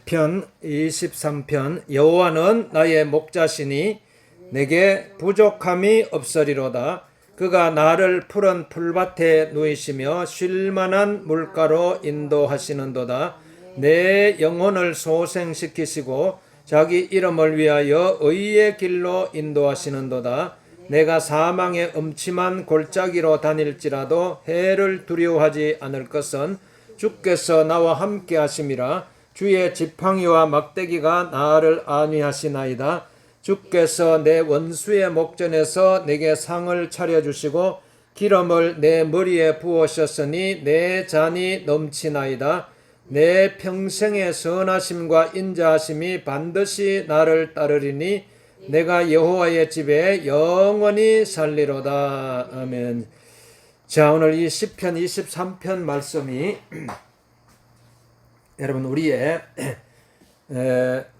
시편 23편. 여호와는 나의 목자시니 내게 부족함이 없으리로다. 그가 나를 푸른 풀밭에 누이시며 쉴만한 물가로 인도하시는도다. 내 영혼을 소생시키시고 자기 이름을 위하여 의의 길로 인도하시는도다. 내가 사망의 음침한 골짜기로 다닐지라도 해를 두려워하지 않을 것은 주께서 나와 함께 하심이라. 주의 지팡이와 막대기가 나를 안위하시나이다. 주께서 내 원수의 목전에서 내게 상을 차려주시고 기름을 내 머리에 부으셨으니 내 잔이 넘치나이다. 내 평생의 선하심과 인자하심이 반드시 나를 따르리니 내가 여호와의 집에 영원히 살리로다. 아멘. 자, 오늘 이 시편 23편 말씀이 여러분 우리의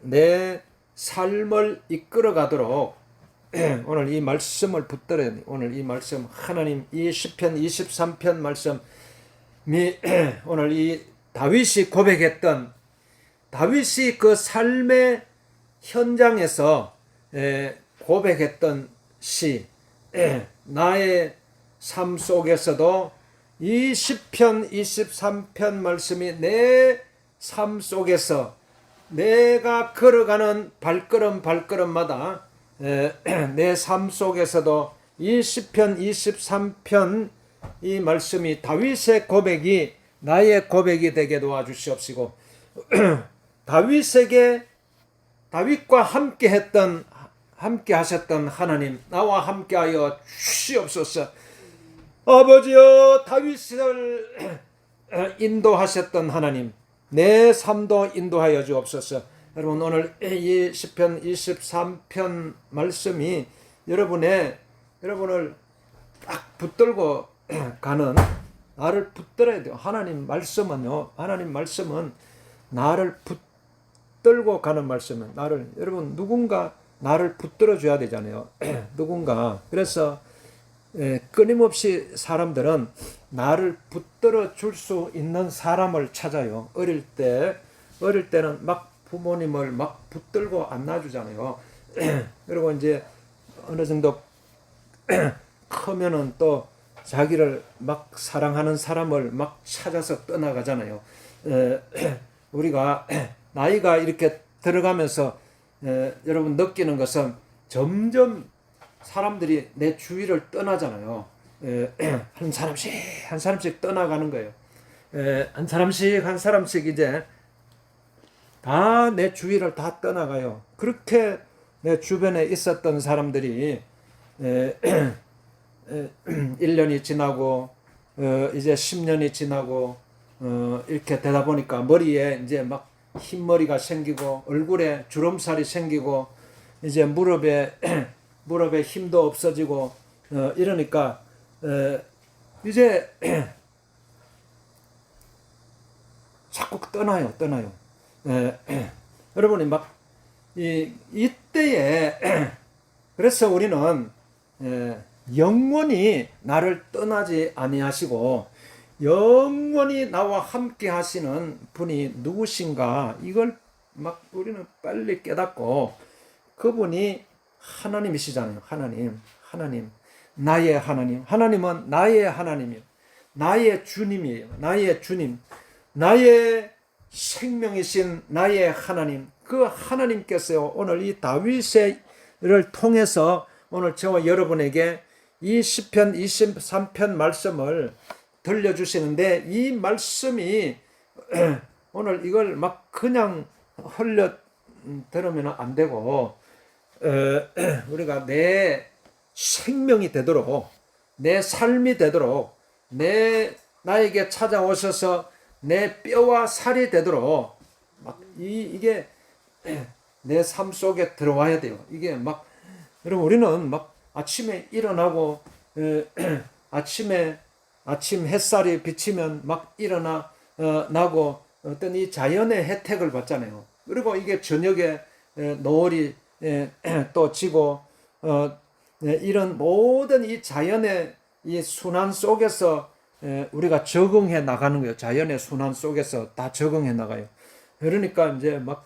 내 삶을 이끌어 가도록 오늘 이 말씀을 붙들어야 돼. 오늘 이 말씀 하나님 이 시편 23편 말씀이 오늘 이 다윗이 고백했던 다윗이 그 삶의 현장에서 고백했던 시 나의 삶 속에서도 이 시편 23편 말씀이 내 삶 속에서 내가 걸어가는 발걸음마다 내 삶 속에서도 이 시편 23편 이 말씀이 다윗의 고백이 나의 고백이 되게 도와주시옵시고 다윗과 함께 하셨던 하나님 나와 함께하여 주시옵소서. 아버지여, 다윗을 인도하셨던 하나님 내 삶도 인도하여 주옵소서. 여러분 오늘 이 시편 23편 말씀이 여러분을 딱 붙들고 가는 나를 붙들어야 돼요. 하나님 말씀은 나를 붙들고 가는 말씀은 여러분 누군가 나를 붙들어 줘야 되잖아요. 누군가. 그래서 끊임없이 사람들은 나를 붙들어 줄 수 있는 사람을 찾아요. 어릴 때는 막 부모님을 막 붙들고 안아주잖아요. 그리고 이제 어느 정도 크면은 또 자기를 막 사랑하는 사람을 막 찾아서 떠나가잖아요. 우리가 나이가 이렇게 들어가면서 여러분 느끼는 것은 점점 사람들이 내 주위를 떠나잖아요. 한 사람씩 떠나가는 거예요. 한 사람씩 이제 다 내 주위를 다 떠나가요. 그렇게 내 주변에 있었던 사람들이 1년이 지나고 이제 10년이 지나고 이렇게 되다 보니까 머리에 이제 막 흰머리가 생기고 얼굴에 주름살이 생기고 이제 무릎에 힘도 없어지고 이러니까 이제 자꾸 떠나요. 여러분이 막 이때에 그래서 우리는 영원히 나를 떠나지 아니하시고 영원히 나와 함께 하시는 분이 누구신가 이걸 막 우리는 빨리 깨닫고 그분이 하나님이시잖아요. 하나님 나의 하나님. 하나님은 나의 하나님이에요. 나의 주님이에요. 나의 주님. 나의 생명이신 나의 하나님. 그 하나님께서 오늘 이 다윗을 통해서 오늘 저와 여러분에게 이 시편 23편 말씀을 들려주시는데 이 말씀이 오늘 이걸 막 그냥 흘려 들으면 안 되고 우리가 내 생명이 되도록 내 삶이 되도록 나에게 찾아오셔서 내 뼈와 살이 되도록 막 이게 내 삶 속에 들어와야 돼요. 이게 막 여러분 우리는 막 아침에 일어나고 아침 햇살이 비치면 막 나고 어떤 이 자연의 혜택을 받잖아요. 그리고 이게 저녁에 노을이 또 지고 이런 모든 이 자연의 이 순환 속에서 우리가 적응해 나가는 거예요. 자연의 순환 속에서 다 적응해 나가요. 그러니까 이제 막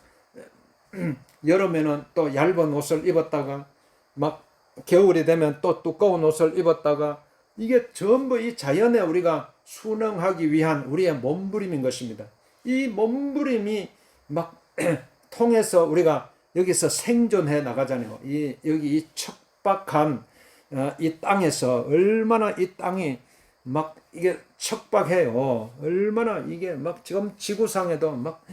여름에는 또 얇은 옷을 입었다가 막 겨울이 되면 또 두꺼운 옷을 입었다가 이게 전부 이 자연에 우리가 순응하기 위한 우리의 몸부림인 것입니다. 이 몸부림이 막 통해서 우리가 여기서 생존해 나가잖아요. 여기 이 척박한 이 땅에서 얼마나 이 땅이 막 이게 척박해요. 얼마나 이게 막 지금 지구상에도 막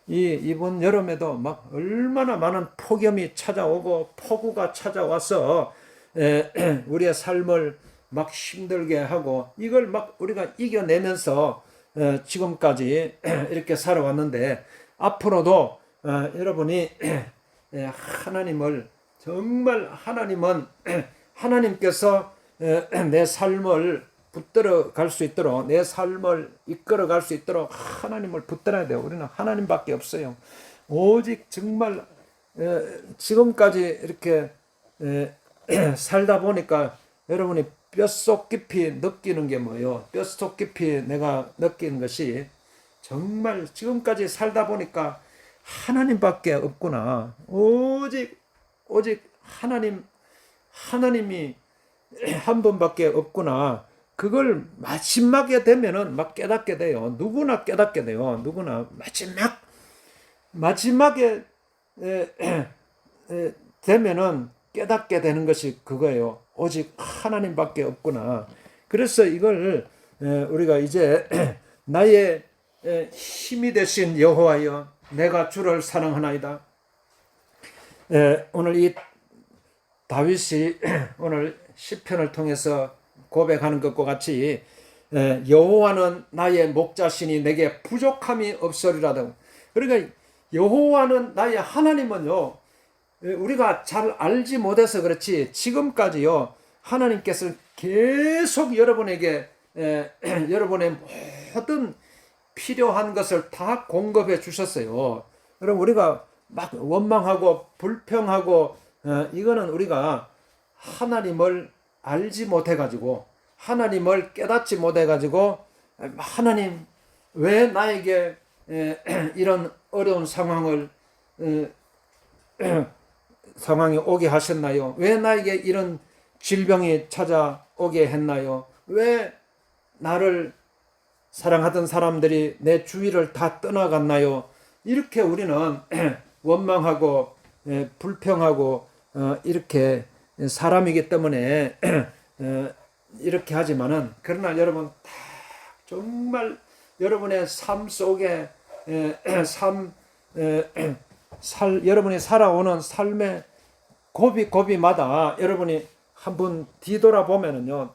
이번 여름에도 막 얼마나 많은 폭염이 찾아오고 폭우가 찾아와서 우리의 삶을 막 힘들게 하고 이걸 막 우리가 이겨내면서 지금까지 이렇게 살아왔는데 앞으로도 여러분이 하나님을 정말 하나님께서 내 삶을 붙들어 갈 수 있도록 내 삶을 이끌어 갈 수 있도록 하나님을 붙들어야 돼요. 우리는 하나님밖에 없어요. 오직 정말 지금까지 이렇게 살다 보니까 여러분이 뼛속 깊이 느끼는 게 뭐예요? 뼛속 깊이 내가 느끼는 것이 정말 지금까지 살다 보니까 하나님밖에 없구나. 오직 하나님이 한 분밖에 없구나. 그걸 마지막에 되면은 막 깨닫게 돼요. 누구나 깨닫게 돼요. 누구나 마지막에 되면은 깨닫게 되는 것이 그거예요. 오직 하나님밖에 없구나. 그래서 이걸 우리가 이제 나의 힘이 되신 여호와여, 내가 주를 사랑하나이다. 오늘 이 다윗이 오늘 시편을 통해서 고백하는 것과 같이 여호와는 나의 목자시니 내게 부족함이 없으리라도. 그러니까 여호와는 나의 하나님은요, 우리가 잘 알지 못해서 그렇지 지금까지요 하나님께서 계속 여러분에게 여러분의 모든 필요한 것을 다 공급해 주셨어요. 그럼 우리가 막 원망하고 불평하고 이거는 우리가 하나님을 알지 못해가지고 하나님을 깨닫지 못해가지고 하나님 왜 나에게 이런 어려운 상황이 오게 하셨나요? 왜 나에게 이런 질병이 찾아오게 했나요? 왜 나를 사랑하던 사람들이 내 주위를 다 떠나갔나요? 이렇게 우리는 원망하고 불평하고 이렇게 사람이기 때문에 이렇게 하지만은 그러나 여러분 정말 여러분의 삶 속에 여러분이 살아오는 삶의 고비마다 여러분이 한번 뒤돌아보면은요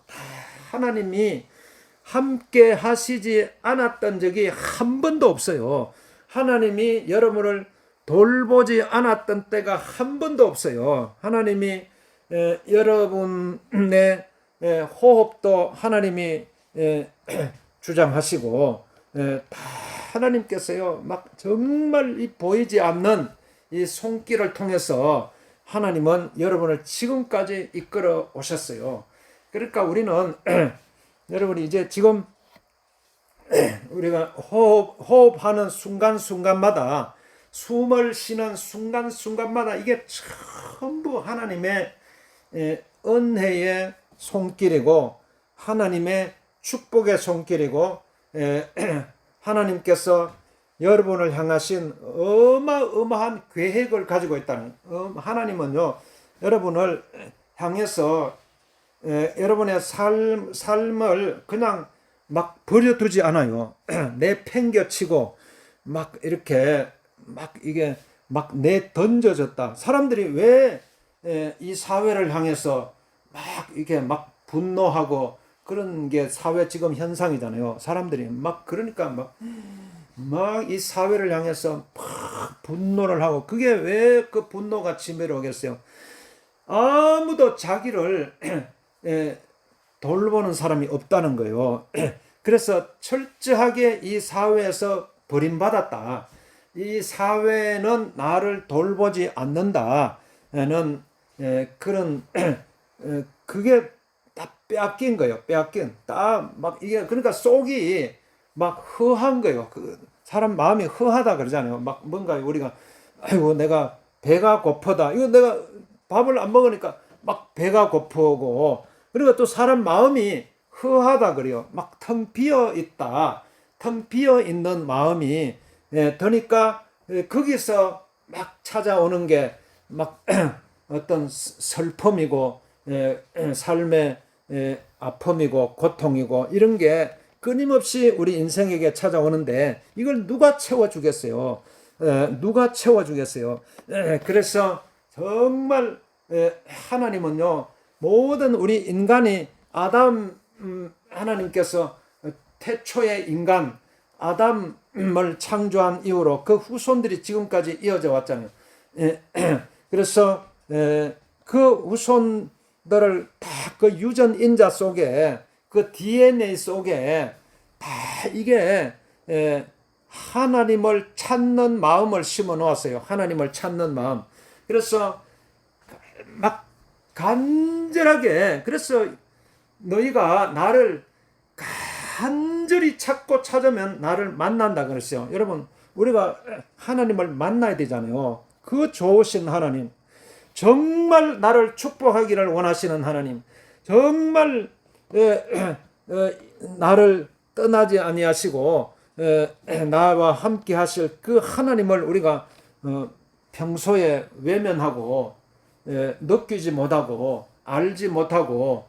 하나님이 함께 하시지 않았던 적이 한 번도 없어요. 하나님이 여러분을 돌보지 않았던 때가 한 번도 없어요. 하나님이 여러분의 호흡도 하나님이 주장하시고 다 하나님께서요 막 정말 이 보이지 않는 이 손길을 통해서 하나님은 여러분을 지금까지 이끌어 오셨어요. 그러니까 우리는 여러분이 이제 지금 우리가 호흡하는 순간순간마다 숨을 쉬는 순간순간마다 이게 전부 하나님의 은혜의 손길이고 하나님의 축복의 손길이고 하나님께서 여러분을 향하신 어마어마한 계획을 가지고 있다는 하나님은요 여러분을 향해서 여러분의 삶을 그냥 막 버려두지 않아요. 내팽겨치고 막 이렇게 막 이게 막 내던져졌다. 사람들이 왜 이 사회를 향해서 막 이렇게 막 분노하고 그런 게 사회 지금 현상이잖아요. 사람들이 막 그러니까 막 이 사회를 향해서 막 분노를 하고 그게 왜 그 분노가 치밀어 오겠어요? 아무도 자기를 돌보는 사람이 없다는 거예요. 그래서 철저하게 이 사회에서 버림받았다. 이 사회는 나를 돌보지 않는다는 그런 그게 다 빼앗긴 거예요. 빼앗긴 딱 막 이게 그러니까 속이 막 허한 거예요. 사람 마음이 허하다 그러잖아요. 막 뭔가 우리가 아이고 내가 배가 고프다. 이거 내가 밥을 안 먹으니까 막 배가 고프고, 그리고 또 사람 마음이 허하다 그래요. 막 텅 비어 있다. 텅 비어 있는 마음이 드니까 거기서 막 찾아오는 게 막 어떤 슬픔이고 삶의 아픔이고 고통이고 이런 게 끊임없이 우리 인생에게 찾아오는데 이걸 누가 채워주겠어요? 누가 채워주겠어요? 그래서 정말 하나님은요, 모든 우리 인간이 아담, 하나님께서 태초의 인간 아담을 창조한 이후로 그 후손들이 지금까지 이어져 왔잖아요. 그래서 그 후손들을 다 그 유전인자 속에, 그 DNA 속에 다 이게 하나님을 찾는 마음을 심어 놓았어요. 하나님을 찾는 마음. 그래서 막 간절하게, 그래서 너희가 나를 간절히 찾고 찾으면 나를 만난다 그랬어요. 여러분, 우리가 하나님을 만나야 되잖아요. 그 좋으신 하나님, 정말 나를 축복하기를 원하시는 하나님, 정말 나를 떠나지 아니하시고 나와 함께 하실 그 하나님을 우리가 평소에 외면하고 느끼지 못하고 알지 못하고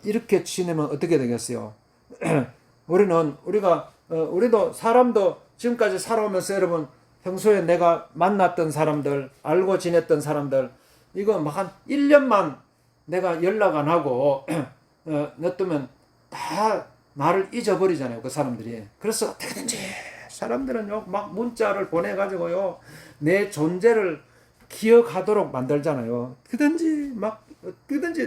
이렇게 지내면 어떻게 되겠어요? 우리도 사람도 지금까지 살아오면서 여러분, 평소에 내가 만났던 사람들, 알고 지냈던 사람들, 이거 막 한 1년만 내가 연락 안 하고 냅두면 다 나를 잊어버리잖아요, 그 사람들이. 그래서 어떻게든지 사람들은요, 막 문자를 보내가지고요, 내 존재를 기억하도록 만들잖아요. 어떻게든지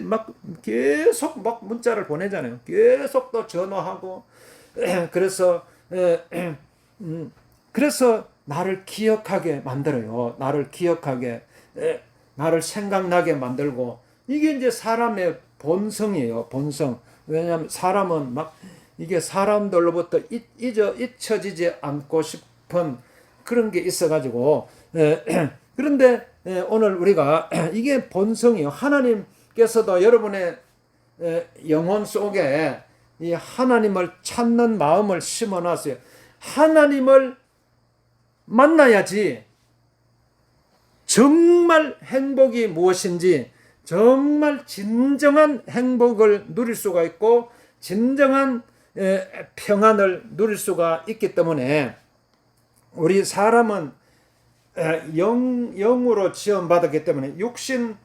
막 계속 막 문자를 보내잖아요. 계속 또 전화하고. 그래서 나를 기억하게 만들어요. 나를 기억하게, 나를 생각나게 만들고. 이게 이제 사람의 본성이에요. 본성. 왜냐하면 사람은 막 이게 사람들로부터 잊혀지지 않고 싶은 그런 게 있어가지고. 그런데 오늘 우리가 이게 본성이에요. 하나님께서도 여러분의 영혼 속에 이 하나님을 찾는 마음을 심어놨어요. 하나님을 만나야지 정말 행복이 무엇인지, 정말 진정한 행복을 누릴 수가 있고 진정한 평안을 누릴 수가 있기 때문에, 우리 사람은 영으로 지원받았기 때문에 육신의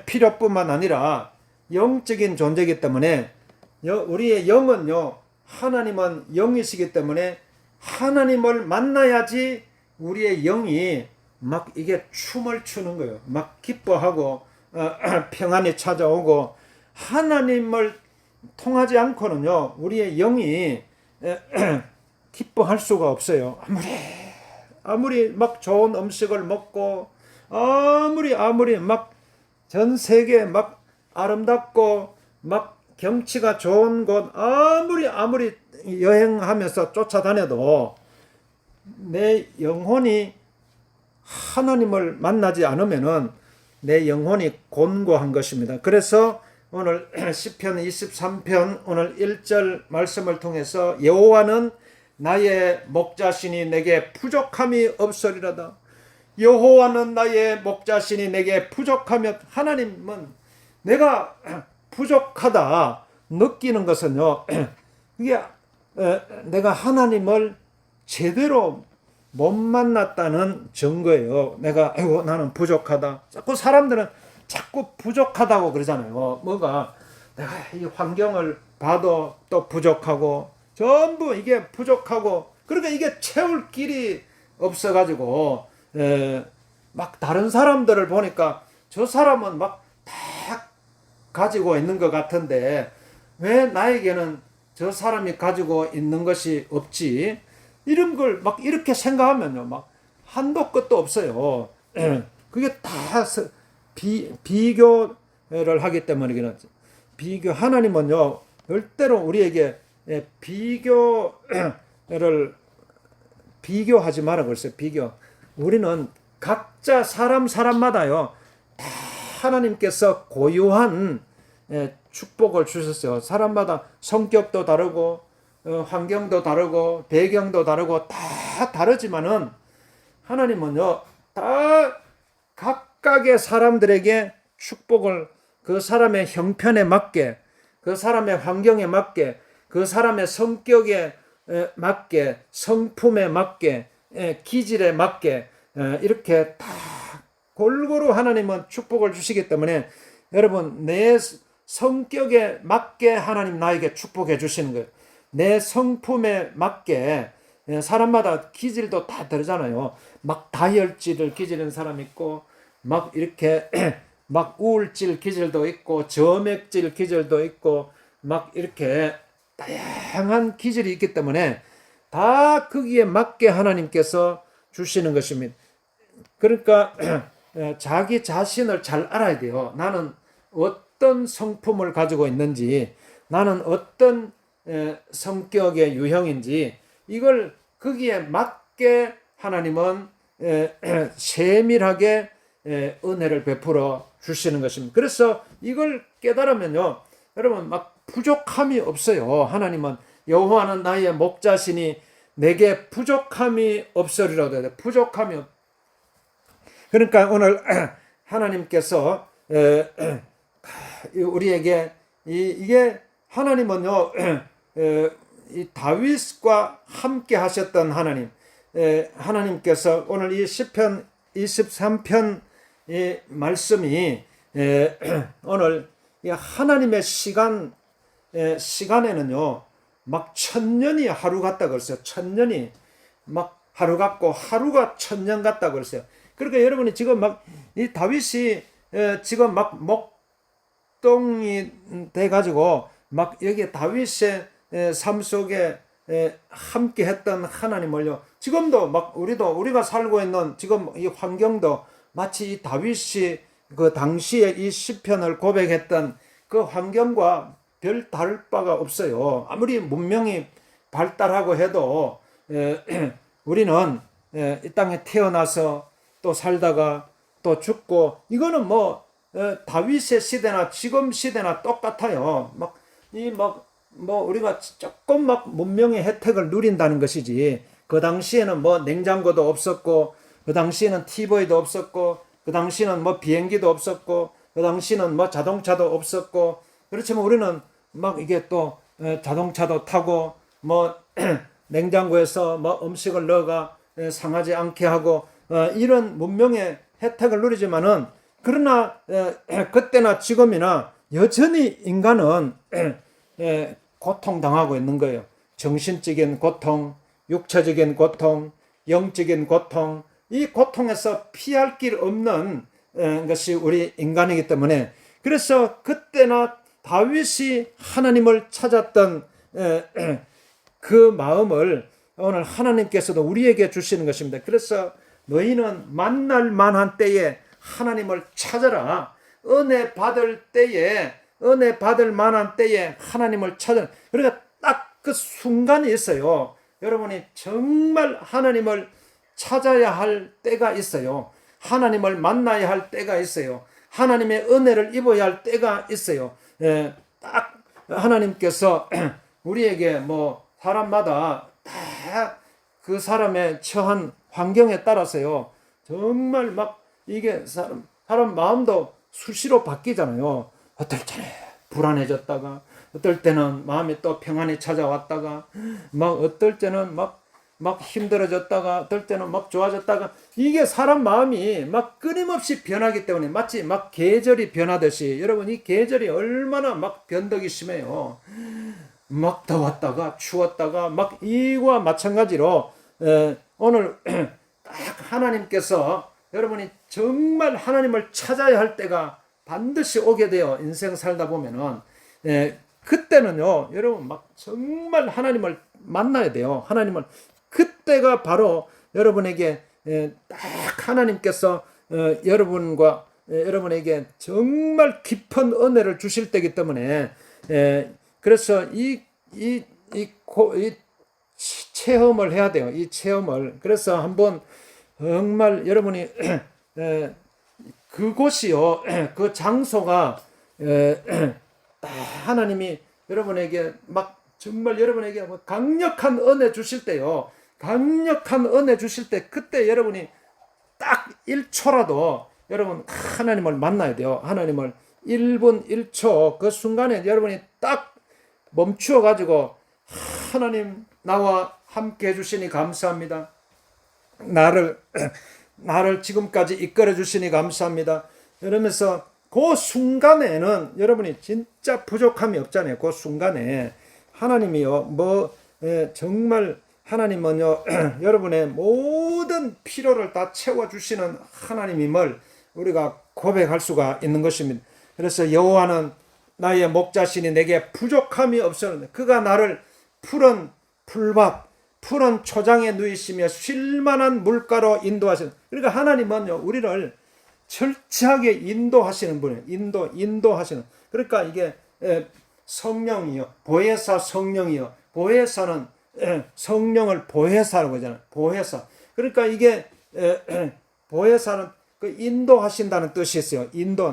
필요뿐만 아니라 영적인 존재이기 때문에, 우리의 영은요, 하나님은 영이시기 때문에 하나님을 만나야지 우리의 영이 막 이게 춤을 추는 거예요. 막 기뻐하고 평안이 찾아오고. 하나님을 통하지 않고는요, 우리의 영이 기뻐할 수가 없어요. 아무리 막 좋은 음식을 먹고, 아무리 막 전 세계 막 아름답고 막 경치가 좋은 곳 아무리 여행하면서 쫓아다녀도 내 영혼이 하나님을 만나지 않으면은 내 영혼이 곤고한 것입니다. 그래서 오늘 시편 23편 오늘 1절 말씀을 통해서 여호와는 나의 목자시니 내게 부족함이 없으리로다. 여호와는 나의 목자시니 내게 부족함이 없. 하나님은 내가 부족하다 느끼는 것은요, 이게 내가 하나님을 제대로 못 만났다는 증거예요. 내가 나는 부족하다. 자꾸 사람들은 자꾸 부족하다고 그러잖아요. 뭐가 내가 이 환경을 봐도 또 부족하고 전부 이게 부족하고, 그러니까 이게 채울 길이 없어가지고 막 다른 사람들을 보니까 저 사람은 막 다 가지고 있는 것 같은데 왜 나에게는 저 사람이 가지고 있는 것이 없지? 이런 걸 막 이렇게 생각하면요, 막 한도 끝도 없어요. 그게 다 비교를 하기 때문이긴 하죠. 하나님은요, 절대로 우리에게 비교를 비교하지 마라 그랬어요. 비교. 우리는 각자 사람마다요 다 하나님께서 고유한 축복을 주셨어요. 사람마다 성격도 다르고 환경도 다르고 배경도 다르고 다 다르지만은 하나님은요 다 각각의 사람들에게 축복을 그 사람의 형편에 맞게, 그 사람의 환경에 맞게, 그 사람의 성격에 맞게, 성품에 맞게, 기질에 맞게 이렇게 다 골고루 하나님은 축복을 주시기 때문에 여러분 내 성격에 맞게 하나님 나에게 축복해 주시는 거예요. 내 성품에 맞게 사람마다 기질도 다 다르잖아요. 막 다혈질을 기질인 사람 있고 막 이렇게 막 우울질 기질도 있고 점액질 기질도 있고 막 이렇게 다양한 기질이 있기 때문에 다 거기에 맞게 하나님께서 주시는 것입니다. 그러니까 자기 자신을 잘 알아야 돼요. 나는 어떤 성품을 가지고 있는지, 나는 어떤 성격의 유형인지 이걸 거기에 맞게 하나님은 세밀하게 은혜를 베풀어 주시는 것입니다. 그래서 이걸 깨달으면요, 여러분 막 부족함이 없어요. 하나님은 여호와는 나의 목자시니 내게 부족함이 없으리라 그래요. 부족함이 없. 그러니까 오늘 하나님께서 우리에게 이게 하나님은요 이 다윗과 함께 하셨던 하나님, 하나님께서 오늘 이 시편 23편 이 말씀이 오늘 하나님의 시간에는요 막 천년이 하루 같다 그랬어요. 천년이 막 하루 같고 하루가 천년 같다 그랬어요. 그러니까 여러분이 지금 막 이 다윗이 지금 막 목동이 돼 가지고 막 여기 다윗의 삶 속에 함께 했던 하나님을요 지금도 막 우리가 살고 있는 지금 이 환경도 마치 이 다윗이 그 당시에 이 시편을 고백했던 그 환경과 별 다를 바가 없어요. 아무리 문명이 발달하고 해도 우리는 이 땅에 태어나서 또 살다가 또 죽고 이거는 뭐 다윗의 시대나 지금 시대나 똑같아요. 뭐 우리가 조금 막 문명의 혜택을 누린다는 것이지 그 당시에는 뭐 냉장고도 없었고 그 당시에는 TV도 없었고 그 당시에는 뭐 비행기도 없었고 그 당시에는 뭐 자동차도 없었고 그렇지만 우리는 막 이게 또 자동차도 타고 뭐 냉장고에서 뭐 음식을 넣어가 상하지 않게 하고 이런 문명의 혜택을 누리지만은 그러나 그때나 지금이나 여전히 인간은 고통당하고 있는 거예요. 정신적인 고통, 육체적인 고통, 영적인 고통, 이 고통에서 피할 길 없는 것이 우리 인간이기 때문에 그래서 그때나 다윗이 하나님을 찾았던 그 마음을 오늘 하나님께서도 우리에게 주시는 것입니다. 그래서 너희는 만날 만한 때에 하나님을 찾아라. 은혜 받을 때에 은혜 받을 만한 때에 하나님을 찾아라. 그러니까 딱 그 순간이 있어요. 여러분이 정말 하나님을 찾아야 할 때가 있어요. 하나님을 만나야 할 때가 있어요. 하나님의 은혜를 입어야 할 때가 있어요. 딱 하나님께서 우리에게 뭐 사람마다 다 그 사람의 처한 환경에 따라서요. 정말 막 이게 사람 마음도 수시로 바뀌잖아요. 어떨 때는 불안해졌다가 어떨 때는 마음이 또 평안이 찾아왔다가 막 어떨 때는 막 힘들어졌다가 어떨 때는 막 좋아졌다가 이게 사람 마음이 막 끊임없이 변하기 때문에 마치 막 계절이 변하듯이 여러분 이 계절이 얼마나 막 변덕이 심해요. 막 더웠다가 추웠다가 막 이와 마찬가지로 오늘 딱 하나님께서 여러분이 정말 하나님을 찾아야 할 때가 반드시 오게 돼요. 인생 살다 보면은 그때는요 여러분 막 정말 하나님을 만나야 돼요. 하나님을 그때가 바로 여러분에게 딱 하나님께서 여러분과 여러분에게 정말 깊은 은혜를 주실 때이기 때문에 그래서 이 체험을 해야 돼요. 이 체험을. 그래서 한번 정말 여러분이 그곳이요, 그 장소가 하나님이 여러분에게 막 정말 여러분에게 강력한 은혜 주실 때요, 강력한 은혜 주실 때 그때 여러분이 딱 1초라도 여러분 하나님을 만나야 돼요. 하나님을 1분 1초 그 순간에 여러분이 딱 멈추어 가지고 하나님 나와 함께 해주시니 감사합니다. 나를 지금까지 이끌어 주시니 감사합니다. 이러면서 그 순간에는 여러분이 진짜 부족함이 없잖아요. 그 순간에 하나님이요, 정말 하나님은요, 여러분의 모든 필요를 다 채워주시는 하나님임을 우리가 고백할 수가 있는 것입니다. 그래서 여호와는 나의 목자시니 내게 부족함이 없었는데 그가 나를 푸른 풀밭, 푸른 초장에 누이시며 쉴만한 물가로 인도하시는, 그러니까 하나님은요, 우리를 철저하게 인도하시는 분이에요. 인도하시는. 그러니까 이게 성령이요, 보혜사 성령이요. 보혜사는 성령을 보혜사라고 하잖아요. 보혜사. 그러니까 이게 보혜사는 그 인도하신다는 뜻이 있어요.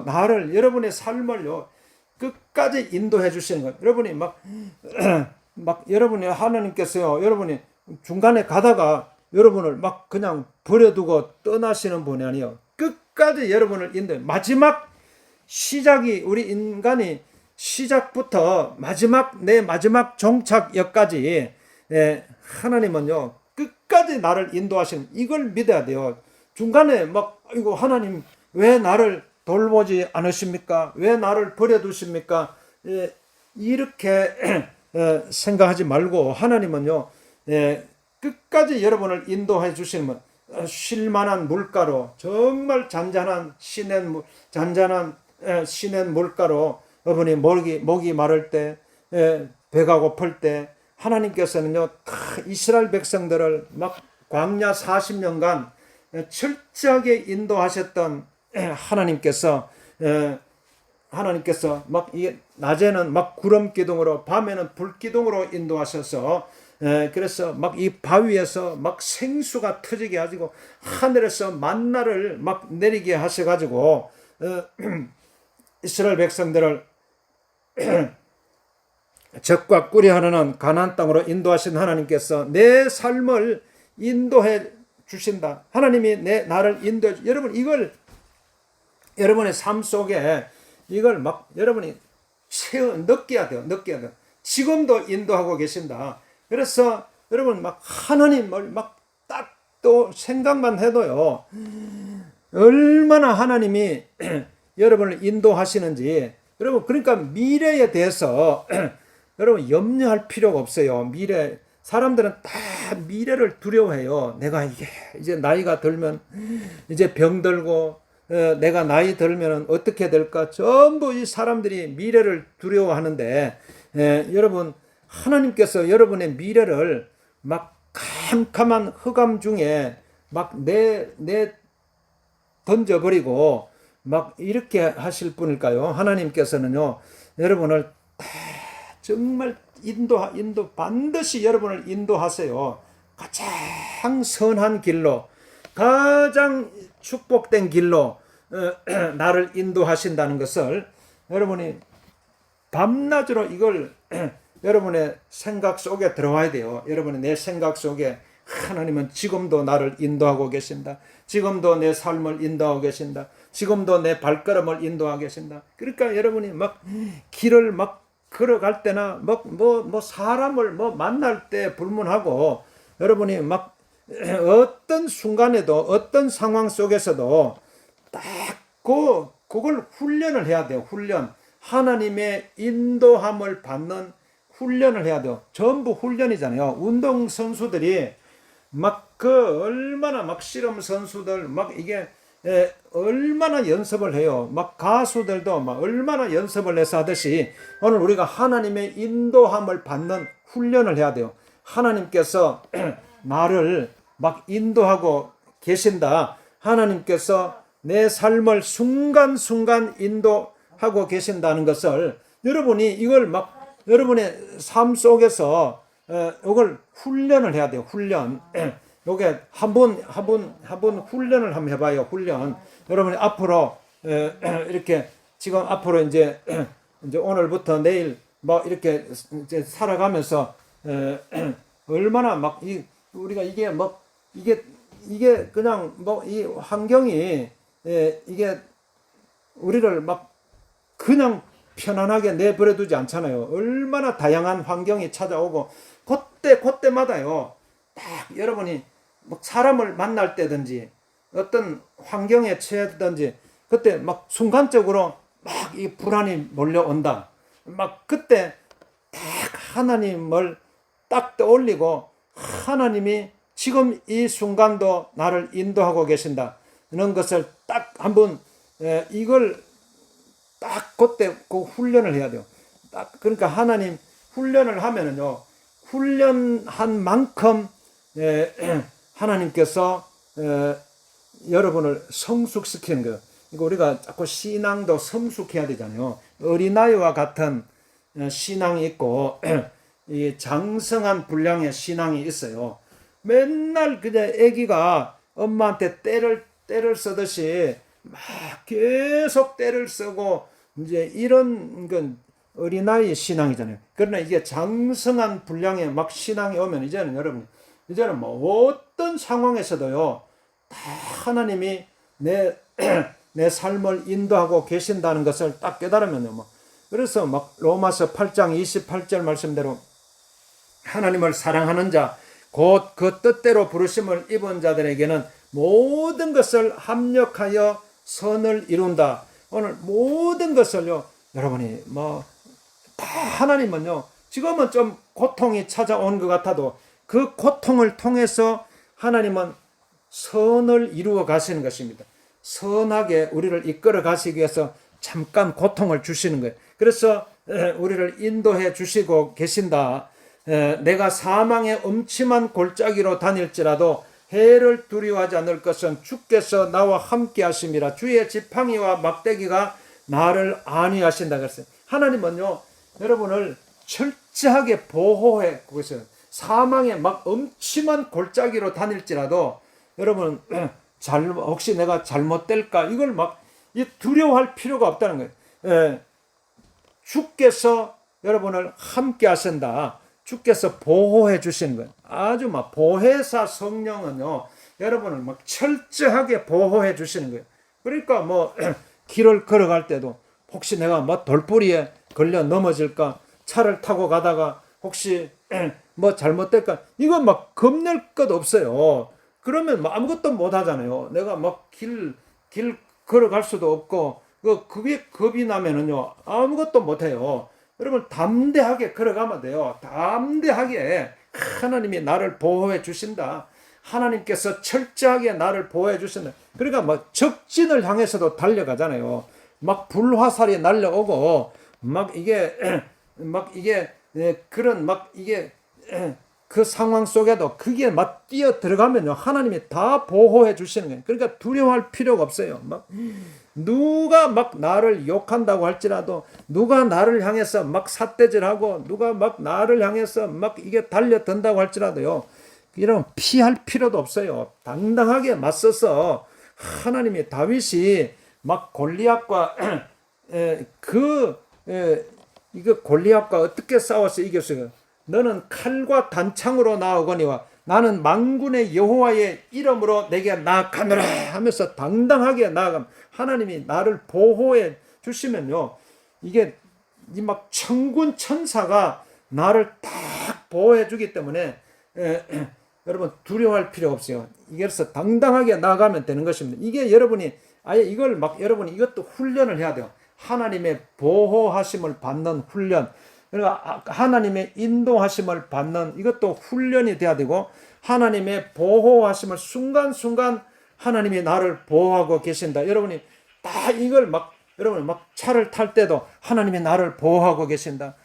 나를, 여러분의 삶을요, 끝까지 인도해 주시는 거예요. 여러분이 여러분이 하나님께서요, 여러분이 중간에 가다가 여러분을 막 그냥 버려두고 떠나시는 분이 아니에요. 끝까지 여러분을 인도해. 마지막 시작이, 우리 인간이 시작부터 내 마지막 종착역까지 하나님은요, 끝까지 나를 인도하시는, 이걸 믿어야 돼요. 중간에 이거 하나님 왜 나를 돌보지 않으십니까? 왜 나를 버려두십니까? 이렇게 생각하지 말고 하나님은요, 끝까지 여러분을 인도해 주시는 분, 쉴만한 물가로, 정말 잔잔한 시냇 물가로, 여러분이 목이 마를 때, 배가 고플 때, 하나님께서는요, 이스라엘 백성들을 광야 40년간 철저하게 인도하셨던 하나님께서 이게 낮에는 구름 기둥으로, 밤에는 불 기둥으로 인도하셔서, 그래서 이 바위에서 생수가 터지게 하시고 하늘에서 만나를 내리게 하셔가지고 이스라엘 백성들을 적과 꿀이 흐르는 가나안 땅으로 인도하신 하나님께서 내 삶을 인도해 주신다. 하나님이 나를 인도해 여러분, 이걸 여러분의 삶 속에 이걸 여러분이 느껴야 돼요. 지금도 인도하고 계신다. 그래서 여러분 하나님을 딱 또 생각만 해도요, 얼마나 하나님이 여러분을 인도하시는지, 여러분, 그러니까 미래에 대해서 여러분 염려할 필요가 없어요. 사람들은 다 미래를 두려워해요. 내가 이제 나이가 들면 이제 병들고, 내가 나이 들면 어떻게 될까? 전부 이 사람들이 미래를 두려워하는데, 여러분, 하나님께서 여러분의 미래를 캄캄한 흑암 중에 던져버리고 이렇게 하실 분일까요? 하나님께서는요, 여러분을 정말 반드시 여러분을 인도하세요. 가장 선한 길로, 가장 축복된 길로 나를 인도하신다는 것을 여러분이 밤낮으로 이걸 여러분의 생각 속에 들어와야 돼요. 여러분의 내 생각 속에 하나님은 지금도 나를 인도하고 계신다. 지금도 내 삶을 인도하고 계신다. 지금도 내 발걸음을 인도하고 계신다. 그러니까 여러분이 길을 걸어갈 때나 사람을 만날 때 불문하고, 여러분이 어떤 순간에도 어떤 상황 속에서도 딱 그걸 훈련을 해야 돼요. 하나님의 인도함을 받는 훈련을 해야 돼요. 전부 훈련이잖아요. 운동 선수들이 얼마나 씨름 선수들 이게 얼마나 연습을 해요. 가수들도 얼마나 연습을 해서 하듯이 오늘 우리가 하나님의 인도함을 받는 훈련을 해야 돼요. 하나님께서 나를 인도하고 계신다. 하나님께서 내 삶을 순간순간 인도하고 계신다는 것을 여러분이 이걸 여러분의 삶 속에서 요걸 훈련을 해야 돼요. 훈련. 요게 한번 훈련을 한번 해봐요. 훈련. 여러분이 앞으로 이렇게 지금 앞으로 이제 오늘부터 내일 뭐 이렇게 이제 살아가면서 얼마나 막 우리가 이게 뭐 이게 그냥 뭐 이 환경이 이게 우리를 막 그냥 편안하게 내버려두지 않잖아요. 얼마나 다양한 환경이 찾아오고 그때마다요. 딱 여러분이 뭐 사람을 만날 때든지 어떤 환경에 처해든지 그때 막 순간적으로 막 이 불안이 몰려온다. 막 그때 딱 하나님을 딱 떠올리고 하나님이 지금 이 순간도 나를 인도하고 계신다. 이런 것을 딱 한번 이걸 딱 그때 그 훈련을 해야 돼요. 딱 그러니까 하나님 훈련을 하면은요. 훈련한 만큼 하나님께서 여러분을 성숙시키는 거예요. 그러니까 우리가 자꾸 신앙도 성숙해야 되잖아요. 어린아이와 같은 신앙이 있고 이 장성한 분량의 신앙이 있어요. 맨날 그냥 아기가 엄마한테 때를 쓰듯이 막 계속 때를 쓰고 이제 이런 건 어린아이 신앙이잖아요. 그러나 이게 장성한 분량의 막 신앙이 오면 이제는 여러분 이제는 뭐 어떤 상황에서도요 다 하나님이 내 삶을 인도하고 계신다는 것을 딱 깨달으면요. 뭐 그래서 막 로마서 8장 28절 말씀대로 하나님을 사랑하는 자 곧 그 뜻대로 부르심을 입은 자들에게는 모든 것을 합력하여 선을 이룬다. 오늘 모든 것을요 여러분이 뭐 다 하나님은요 지금은 좀 고통이 찾아온 것 같아도 그 고통을 통해서 하나님은 선을 이루어 가시는 것입니다. 선하게 우리를 이끌어 가시기 위해서 잠깐 고통을 주시는 거예요. 그래서 우리를 인도해 주시고 계신다. 내가 사망의 음침한 골짜기로 다닐지라도 해를 두려워하지 않을 것은 주께서 나와 함께 하심이라. 주의 지팡이와 막대기가 나를 안위하신다 그랬어요. 하나님은요 여러분을 철저하게 보호해 그것을 사망의 막 음침한 골짜기로 다닐지라도 여러분 혹시 내가 잘못될까 이걸 막 두려워할 필요가 없다는 거예요. 주께서 여러분을 함께 하신다. 주께서 보호해 주시는 거예요. 아주 막 보혜사 성령은요 여러분을 막 철저하게 보호해 주시는 거예요. 그러니까 뭐 길을 걸어갈 때도 혹시 내가 뭐 돌뿌리에 걸려 넘어질까, 차를 타고 가다가 혹시 뭐 잘못될까, 이거 막 겁낼 것 없어요. 그러면 뭐 아무것도 못 하잖아요. 내가 막 길 걸어갈 수도 없고 그게 겁이 나면은요 아무것도 못 해요. 여러분 담대하게 걸어가면 돼요. 담대하게 하나님이 나를 보호해 주신다. 하나님께서 철저하게 나를 보호해 주신다. 그러니까 막 적진을 향해서도 달려가잖아요. 막 불화살이 날려오고 막 이게 그런 막 이게 그 상황 속에도 그게 막 뛰어 들어가면요 하나님이 다 보호해 주시는 거예요. 그러니까 두려워할 필요가 없어요. 막 누가 막 나를 욕한다고 할지라도, 누가 나를 향해서 막 삿대질하고, 누가 막 나를 향해서 막 이게 달려든다고 할지라도요, 이런 피할 필요도 없어요. 당당하게 맞서서 하나님이 다윗이 막 골리앗과 이거 골리앗과 어떻게 싸워서 이겼어요? 너는 칼과 단창으로 나오거니와 나는 만군의 여호와의 이름으로 내게 나아가노라 하면서 당당하게 나아가면 하나님이 나를 보호해 주시면요 이게 막 천군 천사가 나를 딱 보호해 주기 때문에 여러분 두려워할 필요 없어요. 이래서 당당하게 나아가면 되는 것입니다. 이게 여러분이 아예 이걸 막 여러분이 이것도 훈련을 해야 돼요. 하나님의 보호하심을 받는 훈련, 그러니까 하나님의 인도하심을 받는 이것도 훈련이 돼야 되고, 하나님의 보호하심을 순간순간 하나님이 나를 보호하고 계신다. 여러분이 다 이걸 막 여러분 막 차를 탈 때도 하나님이 나를 보호하고 계신다.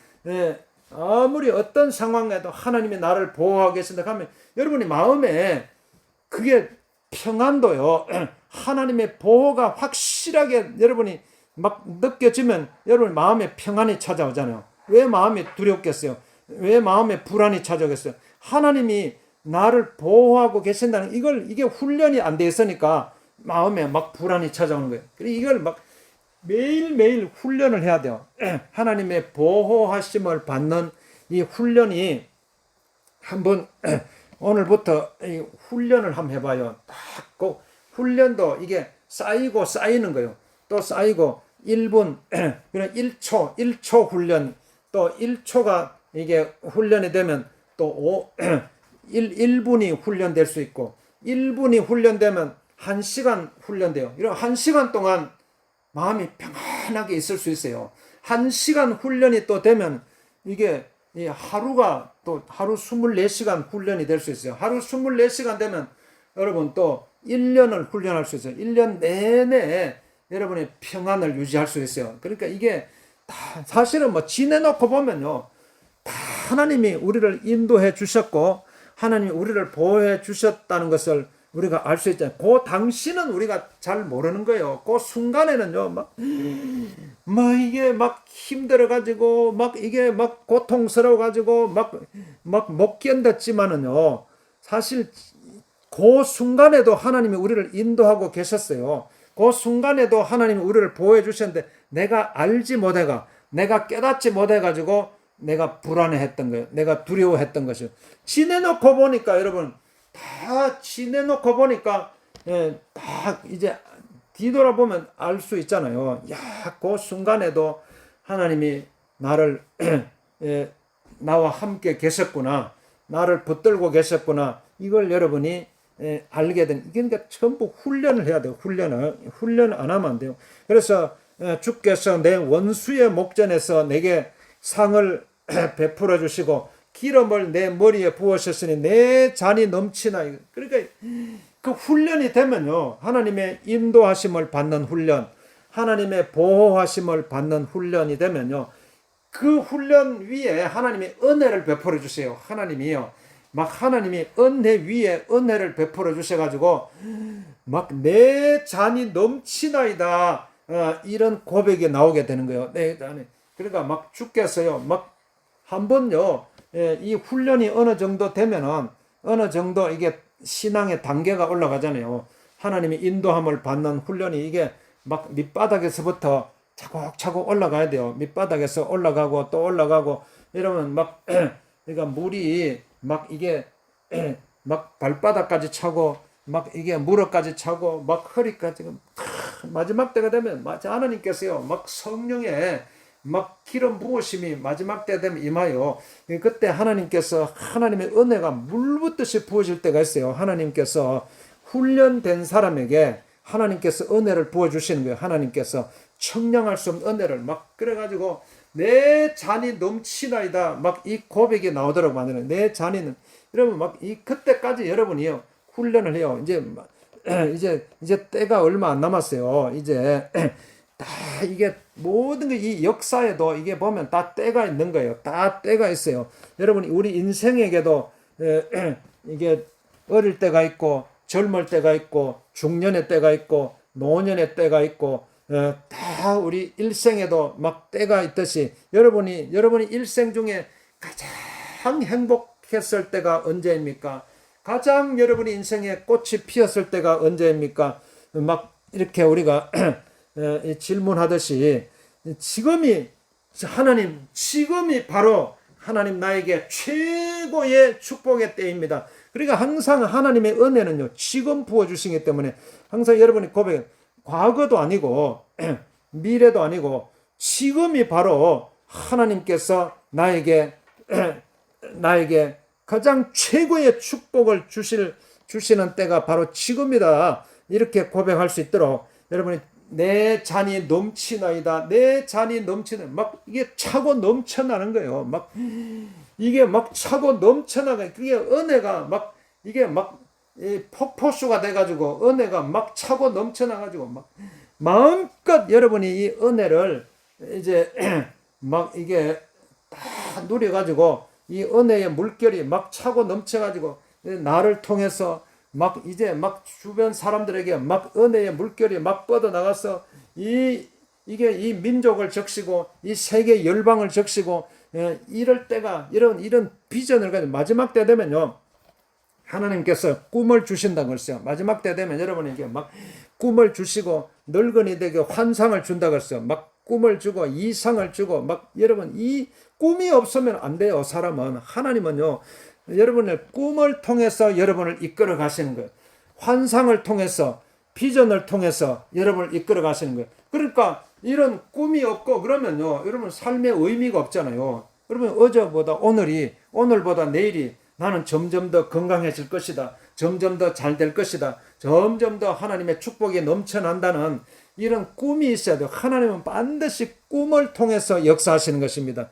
아무리 어떤 상황에도 하나님이 나를 보호하고 계신다 하면 여러분이 마음에 그게 평안도요. 하나님의 보호가 확실하게 여러분이 막 느껴지면 여러분 마음에 평안이 찾아오잖아요. 왜 마음이 두렵겠어요? 왜 마음에 불안이 찾아오겠어요? 하나님이 나를 보호하고 계신다는 이게 훈련이 안 돼 있으니까 마음에 막 불안이 찾아오는 거예요. 그리고 이걸 막 매일매일 훈련을 해야 돼요. 하나님의 보호하심을 받는 이 훈련이 한번 오늘부터 이 훈련을 한번 해봐요. 꼭 훈련도 이게 쌓이고 쌓이는 거예요. 또 쌓이고 1분, 그런 1초 훈련, 또 1초가 이게 훈련이 되면 또 1분이 훈련될 수 있고, 1분이 훈련되면 1시간 훈련돼요. 이런 1시간 동안 마음이 평안하게 있을 수 있어요. 1시간 훈련이 또 되면 이게 이 하루가 또 하루 24시간 훈련이 될 수 있어요. 하루 24시간 되면 여러분 또 1년을 훈련할 수 있어요. 1년 내내 여러분의 평안을 유지할 수 있어요. 그러니까 이게 다 사실은 뭐 지내놓고 보면요. 다 하나님이 우리를 인도해 주셨고 하나님이 우리를 보호해 주셨다는 것을 우리가 알 수 있잖아요. 그 당시는 우리가 잘 모르는 거예요. 그 순간에는요, 막 이게 막 힘들어가지고, 막 이게 막 고통스러워가지고, 막 못 견뎠지만은요, 사실 그 순간에도 하나님이 우리를 인도하고 계셨어요. 그 순간에도 하나님이 우리를 보호해 주셨는데, 내가 알지 못해가, 내가 깨닫지 못해가지고, 내가 불안해했던 거예요. 내가 두려워했던 것이요. 지내놓고 보니까 여러분, 다 지내놓고 보니까 다 이제 뒤돌아보면 알 수 있잖아요. 야, 그 순간에도 하나님이 나를 나와 함께 계셨구나. 나를 붙들고 계셨구나. 이걸 여러분이 알게 된. 그러니까 전부 훈련을 해야 돼요. 훈련 안 하면 안 돼요. 그래서 주께서 내 원수의 목전에서 내게 상을 베풀어 주시고 기름을 내 머리에 부으셨으니 내 잔이 넘치나. 그러니까 그 훈련이 되면요, 하나님의 인도하심을 받는 훈련, 하나님의 보호하심을 받는 훈련이 되면요, 그 훈련 위에 하나님이 은혜를 베풀어 주세요. 하나님이요, 막 하나님이 은혜 위에 은혜를 베풀어 주셔가지고 막 내 잔이 넘치나이다, 이런 고백이 나오게 되는 거예요. 내 잔이. 그러니까 막 주께서요, 막 한 번요, 이 훈련이 어느 정도 되면은 어느 정도 이게 신앙의 단계가 올라가잖아요. 하나님이 인도함을 받는 훈련이 이게 막 밑바닥에서부터 차곡차곡 올라가야 돼요. 밑바닥에서 올라가고 또 올라가고 이러면 막 그러니까 물이 막 이게 막 발바닥까지 차고 막 이게 무릎까지 차고 막 허리까지 마지막 때가 되면 하나님께서요 막 성령의 막 기름 부으심이 마지막 때 되면 임하여 그때 하나님께서 하나님의 은혜가 물붓듯이 부어질 때가 있어요. 하나님께서 훈련된 사람에게 하나님께서 은혜를 부어주시는 거예요. 하나님께서 청량할 수 없는 은혜를 막 그래가지고 내 잔이 넘치나이다 막 이 고백이 나오도록 만드는 내 잔이는 여러분 막 이 그때까지 여러분이요 훈련을 해요. 이제 때가 얼마 안 남았어요. 이제 다 이게 모든 게 이 역사에도 이게 보면 다 때가 있는 거예요. 다 때가 있어요. 여러분 우리 인생에게도 이게 어릴 때가 있고 젊을 때가 있고 중년의 때가 있고 노년의 때가 있고 다 우리 일생에도 막 때가 있듯이 여러분이 일생 중에 가장 행복했을 때가 언제입니까? 가장 여러분이 인생에 꽃이 피었을 때가 언제입니까? 막 이렇게 우리가 질문하듯이 지금이 바로 하나님 나에게 최고의 축복의 때입니다. 그러니까 항상 하나님의 은혜는요 지금 부어주시기 때문에 항상 여러분이 고백해 과거도 아니고 미래도 아니고 지금이 바로 하나님께서 나에게 가장 최고의 축복을 주시는 때가 바로 지금이다. 이렇게 고백할 수 있도록 여러분이 내 잔이 넘치나이다. 내 잔이 넘치나 막 이게 차고 넘쳐나는 거예요. 막 이게 막 차고 넘쳐나가 그게 은혜가 막 이게 막 폭포수가 돼가지고 은혜가 막 차고 넘쳐나가지고 막 마음껏 여러분이 이 은혜를 이제 막 이게 다 누려가지고 이 은혜의 물결이 막 차고 넘쳐가지고 나를 통해서 막 이제 막 주변 사람들에게 막 은혜의 물결이 막 뻗어나가서 이게 이 민족을 적시고 이 세계 열방을 적시고 이럴 때가 이런 비전을 가지고 마지막 때 되면요. 하나님께서 꿈을 주신다고 그랬어요. 마지막 때 되면 여러분에게 막 꿈을 주시고 늙은이들에게 환상을 준다고 그랬어요. 막 꿈을 주고 이상을 주고 막 여러분 이 꿈이 없으면 안 돼요. 사람은. 하나님은요. 여러분의 꿈을 통해서 여러분을 이끌어 가시는 거예요. 환상을 통해서 비전을 통해서 여러분을 이끌어 가시는 거예요. 그러니까 이런 꿈이 없고 그러면요. 여러분 삶의 의미가 없잖아요. 여러분 어제보다 오늘보다 내일이 나는 점점 더 건강해질 것이다. 점점 더 잘 될 것이다. 점점 더 하나님의 축복이 넘쳐난다는 이런 꿈이 있어야 돼요. 하나님은 반드시 꿈을 통해서 역사하시는 것입니다.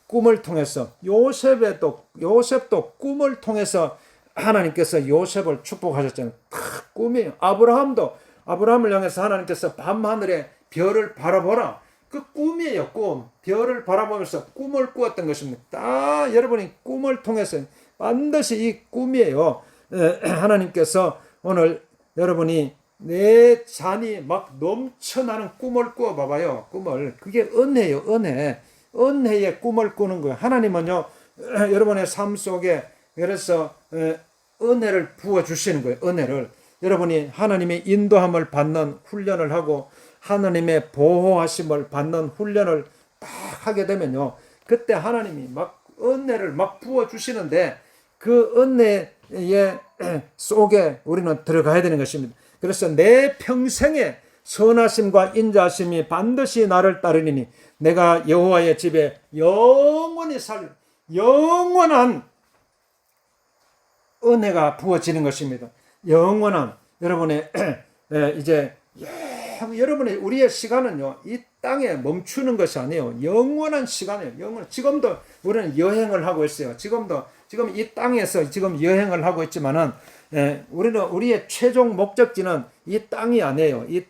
꿈을 통해서 요셉도 꿈을 통해서 하나님께서 요셉을 축복하셨잖아요. 꿈이에요. 아브라함을 향해서 하나님께서 밤하늘에 별을 바라보라. 그 꿈이에요. 꿈. 별을 바라보면서 꿈을 꾸었던 것입니다. 다 여러분이 꿈을 통해서 반드시 이 꿈이에요. 하나님께서 오늘 여러분이 내 잔이 막 넘쳐나는 꿈을 꾸어 봐봐요. 꿈을. 그게 은혜예요. 은혜의 꿈을 꾸는 거예요. 하나님은요. 여러분의 삶 속에 그래서 은혜를 부어 주시는 거예요. 은혜를. 여러분이 하나님의 인도함을 받는 훈련을 하고 하나님의 보호하심을 받는 훈련을 딱 하게 되면요. 그때 하나님이 막 은혜를 막 부어 주시는데 그 은혜의 속에 우리는 들어가야 되는 것입니다. 그래서 내 평생에 선하심과 인자하심이 반드시 나를 따르리니 내가 여호와의 집에 영원히 영원한 은혜가 부어지는 것입니다. 영원한 여러분의 이제 여러분의 우리의 시간은요 이 땅에 멈추는 것이 아니에요. 영원한 시간이에요. 지금도 우리는 여행을 하고 있어요. 지금 이 땅에서 지금 여행을 하고 있지만은 우리는 우리의 최종 목적지는 이 땅이 아니에요. 이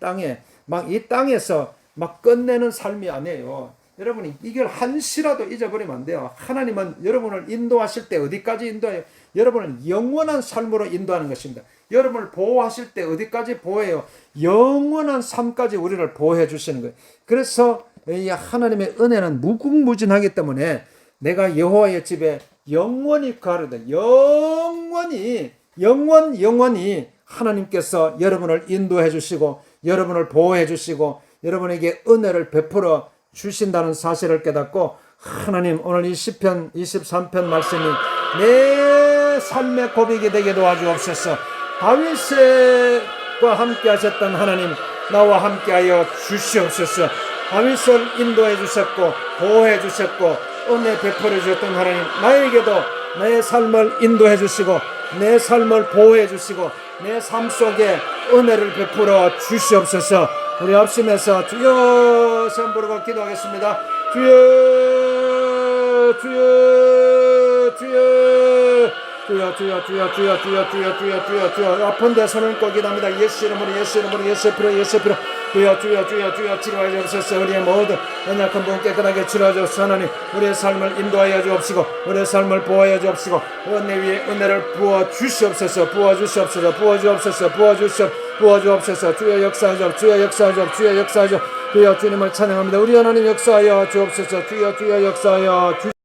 땅에서 막 끝내는 삶이 아니에요. 여러분이 이걸 한시라도 잊어버리면 안 돼요. 하나님은 여러분을 인도하실 때 어디까지 인도해요? 여러분을 영원한 삶으로 인도하는 것입니다. 여러분을 보호하실 때 어디까지 보호해요? 영원한 삶까지 우리를 보호해 주시는 거예요. 그래서 이 하나님의 은혜는 무궁무진하기 때문에 내가 여호와의 집에 영원히 거하리다. 영원히 하나님께서 여러분을 인도해 주시고 여러분을 보호해 주시고 여러분에게 은혜를 베풀어 주신다는 사실을 깨닫고 하나님 오늘 이 시편 23편 말씀이 내 삶의 고백이 되게 도와주옵소서. 다윗과 함께 하셨던 하나님 나와 함께하여 주시옵소서. 다윗을 인도해 주셨고 보호해 주셨고 은혜 베풀어 주셨던 하나님 나에게도 내 삶을 인도해 주시고 내 삶을 보호해 주시고 내 삶 속에 은혜를 베풀어 주시옵소서. 우리 합심해서 주여 시험 부르고 기도하겠습니다. 주여 아픈 데 손을 꼭 기도합니다. 예수 이름으로 예수 필요 주여 치료하여 주옵소서. 우리의 모든 연약한 부분 깨끗하게 치료하여 주옵소서. 하나님 우리의 삶을 인도하여 주옵시고 우리의 삶을 보호하여 주옵시고 은혜 위에 은혜를 부어 주시옵소서. 주여 역사하여 주여 주님을 찬양합니다. 우리 하나님 역사하여 주옵소서. 주여 역사하여